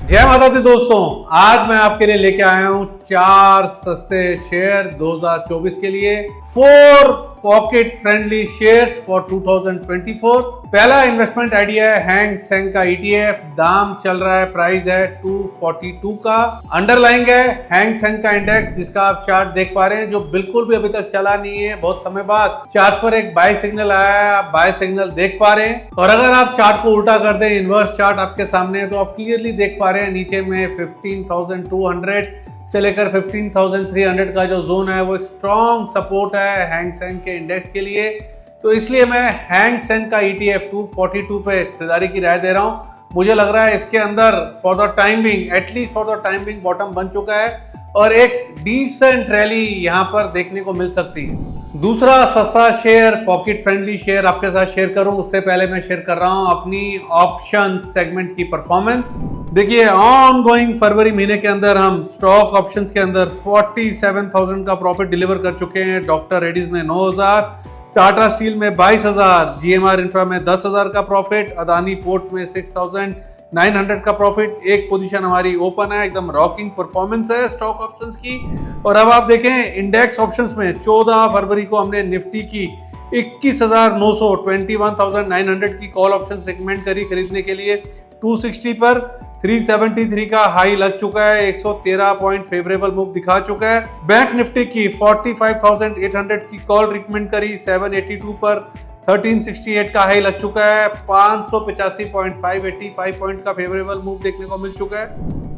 जय माता दी दोस्तों, आज मैं आपके लिए लेके आया हूं 4 सस्ते शेयर 2024 के लिए। 4 पॉकेट फ्रेंडली शेयर्स फॉर 2024। पहला इन्वेस्टमेंट आइडिया है हैंग सेंग का ETF। दाम चल रहा है, प्राइस है 242 का। अंडरलाइंग है हैंग सेंग का इंडेक्स, जिसका आप चार्ट देख पा रहे हैं, जो बिल्कुल भी अभी तक चला नहीं है। बहुत समय बाद चार्ट पर एक बाय सिग्नल आया है, आप बाय सिग्नल देख पा रहे हैं। और अगर आप चार्ट को उल्टा कर दें, इन्वर्स चार्ट आपके सामने है, तो आप क्लियरली देख पा रहे हैं नीचे में 15,200 से लेकर 15,300 का जो जोन है वो एक स्ट्रॉन्ग सपोर्ट है हैंग सेंग के इंडेक्स के लिए। तो इसलिए मैं हैंग सेंग का ETF 242 पे खरीदारी की राय दे रहा हूं। मुझे लग रहा है इसके अंदर for the time being, at least for the time being, bottom बन चुका है और एक डिसेंट रैली यहां पर देखने को मिल सकती है। दूसरा सस्ता शेयर, पॉकेट फ्रेंडली शेयर आपके साथ शेयर करूं उससे पहले मैं शेयर कर रहा हूं अपनी ऑप्शन सेगमेंट की परफॉर्मेंस। देखिए, ऑन गोइंग फरवरी महीने के अंदर हम स्टॉक ऑप्शंस के अंदर 47,000 का प्रॉफिट डिलीवर कर चुके हैं। डॉक्टर रेड्डीज में 9,000, टाटा स्टील में 22,000, GMR इंफ्रा में 10,000 का प्रॉफिट, अदानी पोर्ट में 6,900 का प्रॉफिट। एक पोजीशन हमारी ओपन है, एकदम रॉकिंग परफॉर्मेंस है स्टॉक ऑप्शंस की। और अब आप देखें इंडेक्स ऑप्शंस में 14 फरवरी को हमने निफ्टी की 21,900 21,900 की कॉल ऑप्शंस रिकमेंड करी खरीदने के लिए। 260 पर 373 का हाई लग चुका है, 113 पॉइंट फेवरेबल मूव दिखा चुका है। बैंक निफ्टी की 45,800 की कॉल रिकमेंड करी, 782 पर 1368 का हाई लग चुका है, 585.585 पॉइंट का फेवरेबल मूव देखने को मिल चुका है।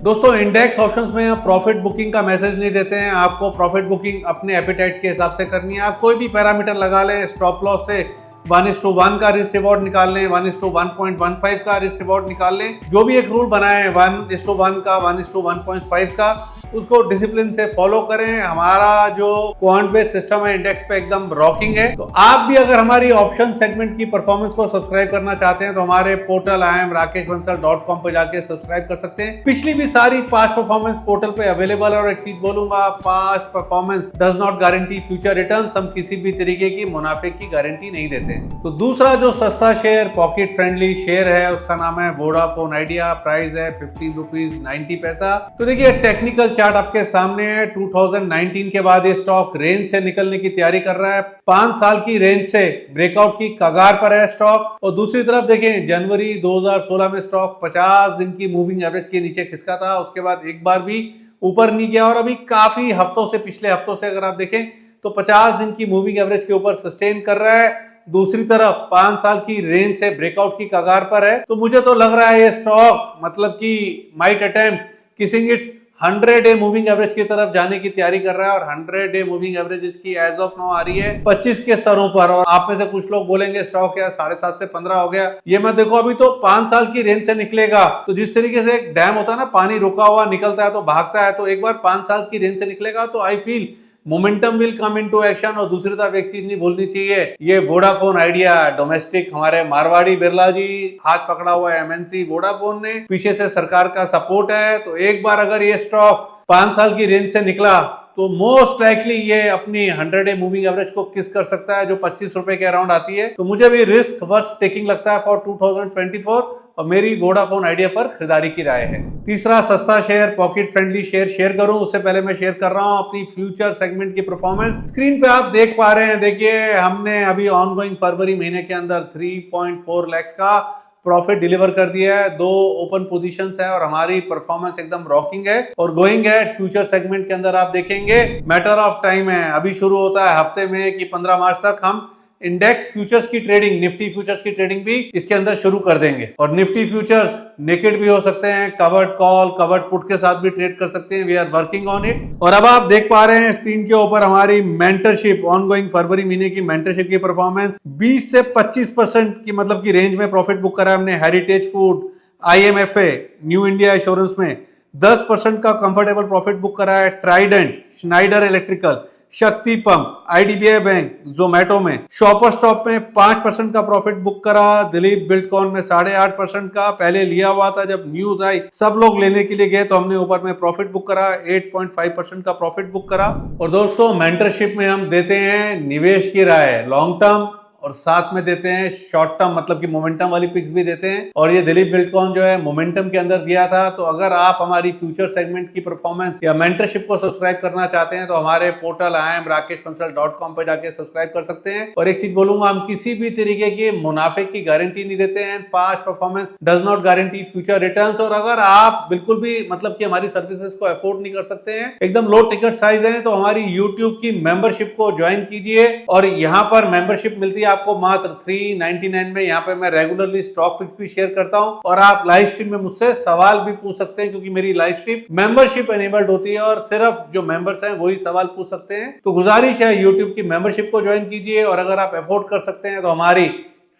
दोस्तों, इंडेक्स ऑप्शंस में आप प्रॉफिट बुकिंग का मैसेज नहीं देते हैं। आपको प्रॉफिट बुकिंग अपने एपिटाइट के हिसाब से करनी है। आप कोई भी पैरामीटर लगा लें, स्टॉप लॉस से 1:1 का रिस्क रिवॉर्ड निकाल लें, 1:1.15 का रिस्क रिवॉर्ड निकाल लें। जो भी एक रूल बनाए 1:1 का, 1:1.5 का, उसको डिसिप्लिन से फॉलो करें। हमारा जो क्वांट बेस्ड सिस्टम है इंडेक्स पे एकदम रॉकिंग है। तो आप भी अगर हमारी ऑप्शन सेगमेंट की परफॉर्मेंस को सब्सक्राइब करना चाहते हैं तो हमारे पोर्टल IamRakeshBansal.com पे जाके सब्सक्राइब कर सकते हैं। पिछली भी सारी पास्ट परफॉर्मेंस पोर्टल पे अवेलेबल है। और एक चीज बोलूंगा, past performance does not guarantee future returns. हम किसी भी तरीके की मुनाफे की गारंटी नहीं देते। तो दूसरा जो सस्ता शेयर, पॉकेट फ्रेंडली शेयर है, उसका नाम है वोडाफोन आइडिया। प्राइस है 15 रुपीज 90 पैसा। तो देखिए, टेक्निकल चार्ट आपके सामने है। 2019 के बाद ये स्टॉक रेंज से निकलने की तैयारी कर रहा है। 5 साल की रेंज से ब्रेकआउट की कगार पर है स्टॉक। और दूसरी तरफ देखें, जनवरी 2016 में स्टॉक 50 दिन की मूविंग एवरेज के नीचे खिसका था। उसके बाद एक बार भी ऊपर नहीं गया और अभी काफी हफ्तों से, पिछले हफ्तों से अगर आप देखें तो 50 दिन की मूविंग एवरेज के ऊपर सस्टेन कर रहा है। दूसरी तरफ 5 साल की रेंज से ब्रेकआउट की कगार पर है। तो मुझे तो लग रहा है ये स्टॉक मतलब कि might attempt kissing it's 100 day moving average की तरफ जाने की तैयारी कर रहा है। और 100 डे मूविंग एवरेज इसकी एज ऑफ नाउ आ रही है 25 के स्तरों पर। और आप में से कुछ लोग बोलेंगे स्टॉक यार 7.5 से 15 हो गया। ये मत देखो, अभी तो 5 साल की रेंज से निकलेगा। तो जिस तरीके से एक डैम होता है ना, पानी रुका हुआ निकलता है तो भागता है, तो एक बार 5 साल की रेंज से निकलेगा तो I feel momentum will come into action. और दूसरी तरफ एक चीज नहीं भूलनी चाहिए, ये वोडाफोन आइडिया डोमेस्टिक, हमारे मारवाड़ी बिरला जी हाथ पकड़ा हुआ है MNC वोडाफोन ने, पीछे से सरकार का सपोर्ट है। तो एक बार अगर ये स्टॉक 5 साल की रेंज से निकला तो मोस्ट लाइकली ये अपनी 100 डे मूविंग एवरेज को किस कर सकता है, जो 25 रुपए के अराउंड आती है। तो मुझे भी रिस्क वर्थ टेकिंग लगता है फॉर 2024 और मेरी वोडाफोन आइडिया पर खरीदारी की राय है। तीसरा सस्ता शेयर, पॉकेट फ्रेंडली शेयर करूं उससे पहले मैं शेयर कर रहा हूं अपनी फ्यूचर सेगमेंट की परफॉर्मेंस। स्क्रीन पे आप देख पा रहे हैं। देखिए, हमने अभी ऑनगोइंग फरवरी महीने के अंदर 3.4 लाख का प्रॉफिट डिलीवर कर दिया है। 2 ओपन पोजीशंस है और हमारी परफॉर्मेंस एकदम रॉकिंग है और गोइंग है। फ्यूचर सेगमेंट के अंदर आप देखेंगे मैटर ऑफ टाइम है, अभी शुरू होता है हफ्ते में कि 15 मार्च तक हम इंडेक्स फ्यूचर्स की ट्रेडिंग, निफ्टी फ्यूचर्स की ट्रेडिंग भी इसके अंदर शुरू कर देंगे। और निफ्टी फ्यूचर्स नेकेड भी हो सकते हैं, कवर्ड कॉल, कवर्ड पुट के साथ भी ट्रेड कर सकते हैं। We are working on it. और अब आप देख पा रहे हैं स्क्रीन के ऊपर हमारी मेंटरशिप, ऑनगोइंग फरवरी महीने की मेंटरशिप की परफॉर्मेंस 20 से 25% की मतलब की रेंज में प्रॉफिट बुक करा है हमने। Heritage food, IMFA, new India assurance में 10% का कंफर्टेबल प्रॉफिट बुक करा है। ट्राइडेंट, स्नाइडर इलेक्ट्रिकल, शक्ति पंप, IDBI बैंक, जोमेटो में, शॉपर स्टॉप में 5% का प्रॉफिट बुक करा। दिलीप बिल्डकॉन में 8.5% का पहले लिया हुआ था। जब न्यूज आई सब लोग लेने के लिए गए तो हमने ऊपर में प्रॉफिट बुक करा, 8.5% का प्रॉफिट बुक करा। और दोस्तों, मेंटरशिप में हम देते हैं निवेश की राय, लॉन्ग टर्म और साथ में देते हैं शॉर्ट टर्म मतलब कि मोमेंटम वाली पिक्स भी देते हैं। और ये दिलीप बिल्डकॉन जो है मोमेंटम के अंदर दिया था। तो अगर आप हमारी फ्यूचर सेगमेंट की परफॉर्मेंस या मेंटरशिप को सब्सक्राइब करना चाहते हैं तो हमारे पोर्टल iamrakeshbansal.com पर जाके सब्सक्राइब कर सकते हैं। और एक चीज बोलूंगा, हम किसी भी तरीके की मुनाफे की गारंटी नहीं देते हैं। Past performance does not guarantee future returns. और अगर आप बिल्कुल भी मतलब कि हमारी सर्विसेज को अफोर्ड नहीं कर सकते हैं, एकदम लो टिकट साइज है, तो हमारी यूट्यूब की मेंबरशिप को ज्वाइन कीजिए। और यहाँ पर मेंबरशिप मिलती है आपको मात्र 399 में। यहाँ पे मैं रेगुलरली स्टॉक पिक्स भी शेयर करता हूँ और आप लाइव स्ट्रीम में मुझसे सवाल भी पूछ सकते हैं, क्योंकि मेरी लाइव स्ट्रीम मेंबरशिप एनेबल्ड होती है और सिर्फ जो मेंबर्स हैं वही सवाल पूछ सकते हैं। तो गुजारिश है यूट्यूब की मेंबरशिप को ज्वाइन कीजिए। और अगर आप अफोर्ड कर सकते हैं तो हमारी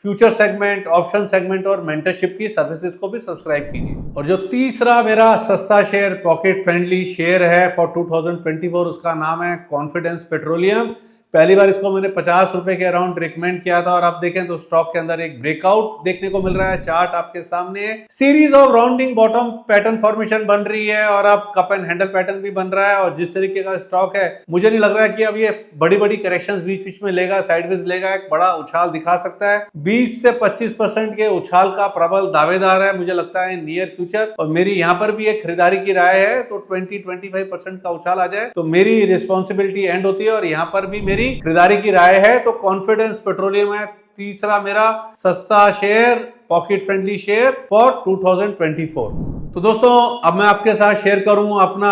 फ्यूचर सेगमेंट, ऑप्शन सेगमेंट और मेंटरशिप की सर्विसेज को भी सब्सक्राइब कीजिए। और जो तीसरा मेरा सस्ता शेयर, पॉकेट फ्रेंडली शेयर है फॉर 2024, उसका नाम है कॉन्फिडेंस पेट्रोलियम। पहली बार इसको मैंने 50 रुपए के अराउंड रिकमेंड किया था और आप देखें तो स्टॉक के अंदर एक ब्रेकआउट देखने को मिल रहा है। चार्ट आपके सामने है, series of rounding bottom pattern formation बन रही है और अब कप एंड हैंडल पैटर्न भी बन रहा है। और जिस तरीके का स्टॉक है, मुझे नहीं लग रहा है कि अब ये बड़ी बड़ी करेक्शंस बीच बीच में लेगा, साइडवेज लेगा, एक बड़ा उछाल दिखा सकता है। 20 से 25% के उछाल का प्रबल दावेदार है मुझे लगता है नियर फ्यूचर। और मेरी यहाँ पर भी एक खरीदारी की राय है, तो 20-25% का उछाल आ जाए तो मेरी रिस्पॉन्सिबिलिटी एंड होती है और यहाँ पर भी मेरी खरीदारी की राय है। तो कॉन्फिडेंस पेट्रोलियम है तीसरा मेरा सस्ता share, pocket friendly share for 2024। तो दोस्तों अब मैं आपके साथ शेयर करूं अपना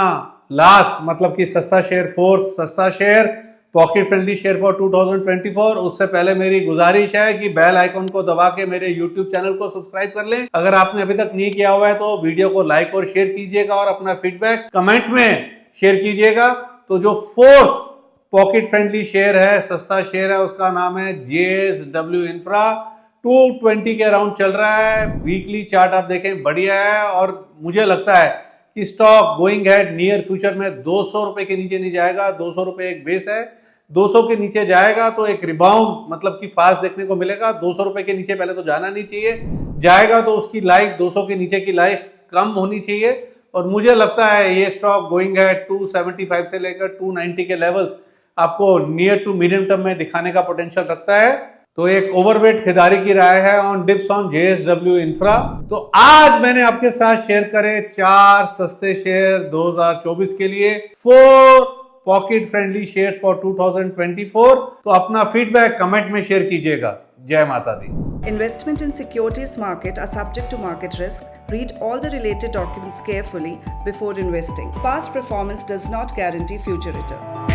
लास्ट मतलब कि सस्ता शेयर, फोर्थ सस्ता share, pocket friendly share for 2024। उससे पहले मेरी गुजारिश है कि बेल आइकन को दबा के मेरे YouTube चैनल को सब्सक्राइब कर लें। अगर आपने अभी तक नहीं किया हुआ है तो वीडियो को लाइक और शेयर कीजिएगा और अपना फीडबैक कमेंट में शेयर कीजिएगा। तो जो फोर्थ पॉकेट फ्रेंडली शेयर है, सस्ता शेयर है, उसका नाम है JSW इंफ्रा। 220 के अराउंड चल रहा है। वीकली चार्ट आप देखें बढ़िया है और मुझे लगता है कि stock going head near future में 200 रुपए के नीचे नहीं जाएगा। 200 रुपए एक बेस है, 200 के नीचे जाएगा तो एक रिबाउंड मतलब कि फास्ट देखने को मिलेगा। 200 रुपए के नीचे पहले तो जाना नहीं चाहिए, जाएगा तो उसकी लाइफ 200 के नीचे की लाइफ कम होनी चाहिए। और मुझे लगता है ये स्टॉक गोइंग हेड 275 से लेकर 290 के लेवल्स आपको नियर टू मीडियम टर्म में दिखाने का पोटेंशियल रखता है। तो एक ओवरवेट खरीदारी की राय है on dips on JSW infra. तो आज मैंने आपके साथ शेयर करे 4 सस्ते शेयर 2024 के लिए, 4 पॉकेट फ्रेंडली शेयर फॉर 2024। तो अपना फीडबैक कमेंट में शेयर कीजिएगा। जय माता दी। Investment in securities market are subject to market risk. Read all the related documents carefully before investing. Past performance does not guarantee future return.